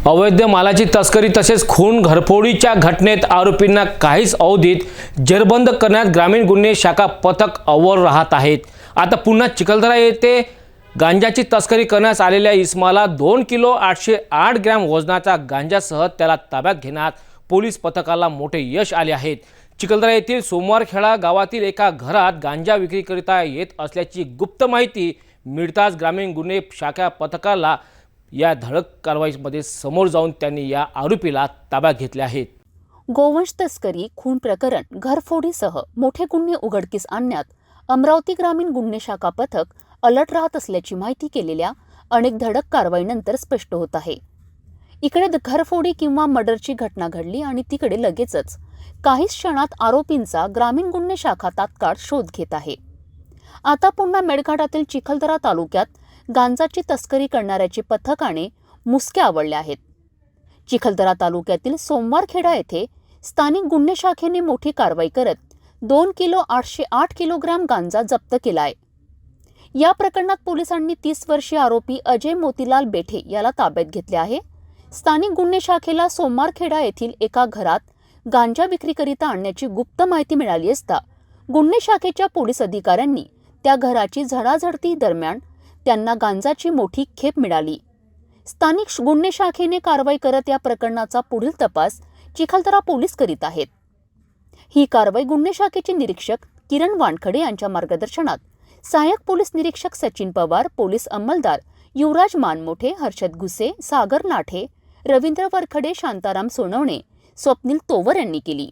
अवैध मालाची तस्करी तसेच खून घरफोडीच्या घटनेत आरोपींना काहीच अवधीत जेरबंद करण्यात ग्रामीण गुन्हे शाखा पथक अव्वल राहत आहेत। आता पुन्हा चिखलदरा येथे गांजाची तस्करी करण्यास आलेल्या इस्माला 2 किलो 808 ग्रॅम वजनाचा गांजासह त्याला ताब्यात घेण्यात पोलीस पथकाला मोठे यश आले आहे। चिखलदरा येथील सोमवारखेडा गावातील एका घरात गांजा विक्रीकरिता येत असल्याची गुप्त माहिती मिळताच ग्रामीण गुन्हे शाखा पथकाला या धडक कारवाईमध्ये समोर जाऊन त्यांनी या आरोपीला ताब्यात घेतले आहे। गोवंश तस्करी, खून प्रकरण, घरफोडीसह मोठे गुन्हे उघडकीस आणण्यात अमरावती ग्रामीण गुन्हे शाखा पथक अलर्ट राहत असल्याची माहिती केलेल्या अनेक धडक कारवाईनंतर स्पष्ट होत आहे। इकडे घरफोडी किंवा मर्डरची घटना घडली आणि तिकडे लगेचच काहीच क्षणात आरोपींचा ग्रामीण गुन्हे शाखा तात्काळ शोध घेत आहे। आता पुन्हा मेळघाटातील चिखलदरा तालुक्यात गांजाची तस्करी करणाऱ्याची पथकाने मुसके आवळले आहेत। चिखलदरा तालुक्यातील सोमवारखेडा येथे स्थानिक गुन्हे शाखेने मोठी कारवाई करत 2 किलो 808 किलोग्राम गांजा जप्त केला आहे। या प्रकरणात पोलिसांनी 30 वर्षीय आरोपी अजय मोतीलाल बेठे याला ताब्यात घेतले आहे। स्थानिक गुन्हे शाखेला सोमवारखेडा येथील एका घरात गांजा विक्रीकरिता आणण्याची गुप्त माहिती मिळाली असता गुन्हे शाखेच्या पोलीस अधिकाऱ्यांनी त्या घराची झडाझडती दरम्यान त्यांना गांजाची मोठी खेप मिळाली। स्थानिक गुन्हे शाखेने कारवाई करत या प्रकरणाचा पुढील तपास चिखलदरा पोलीस करीत आहेत। ही कारवाई गुन्हे शाखेचे निरीक्षक किरण वानखडे यांच्या मार्गदर्शनात सहाय्यक पोलीस निरीक्षक सचिन पवार, पोलीस अंमलदार युवराज मानमोठे, हर्षद घुसे, सागर नाठे, रवींद्र वरखडे, शांताराम सोनवणे, स्वप्नील तोवर यांनी केली।